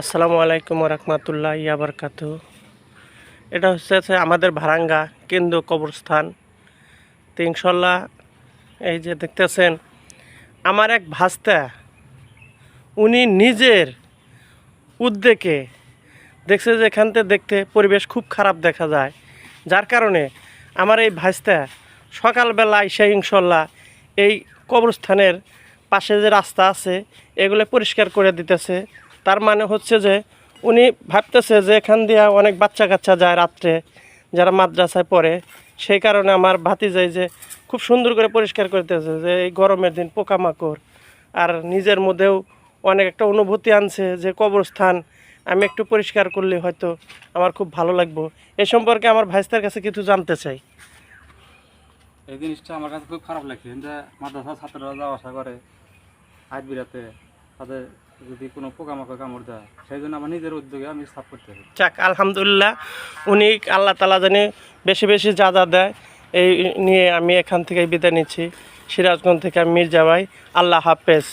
আসসালামু আলাইকুম রহমতুল্লাহ বারকাতু। এটা হচ্ছে আমাদের ভারাঙ্গা কেন্দ্র কবরস্থান। তো ইনশাল্লাহ এই যে দেখতেছেন আমার এক ভাস্তা, উনি নিজের উদ্যোগে দেখছে যে এখান থেকে দেখতে পরিবেশ খুব খারাপ দেখা যায়, যার কারণে আমার এই ভাস্তা সকালবেলা এসে ইনশাল্লাহ এই কবরস্থানের পাশে যে রাস্তা আছে এগুলো পরিষ্কার করে দিতেছে। তার মানে হচ্ছে যে উনি ভাবতেছে যে এখান দিয়ে অনেক বাচ্চা কাচ্চা যায় রাত্রে, যারা মাদ্রাসায় পড়ে, সেই কারণে আমার ভাতিজাই যে খুব সুন্দর করে পরিষ্কার করতেছে যে এই গরমের দিন পোকামাকড়, আর নিজের মধ্যেও অনেক একটা অনুভূতি আনছে যে কবরস্থান আমি একটু পরিষ্কার করলে হয়তো আমার খুব ভালো লাগবে। এ সম্পর্কে আমার ভাইস্তার কাছে কিছু জানতে চাই। এই জিনিসটা আমার কাছে খুব খারাপ লাগছে যে মাদ্রাসা ছাত্ররা যাওয়া আসা করে হাত বিরাতে, তাদের যদি কোনো পোকামাকড় কামড় দেয়, সেই জন্য আমার নিজের উদ্যোগে আমি সাফ করতে পারি। যাক আলহামদুলিল্লাহ, উনি আল্লাহ তালা জানে বেশি বেশি যা যা দেয়। এই নিয়ে আমি এখান থেকে বিদায় নিচ্ছি। সিরাজগঞ্জ থেকে আমি মির্জা ভাই। আল্লাহ হাফেজ।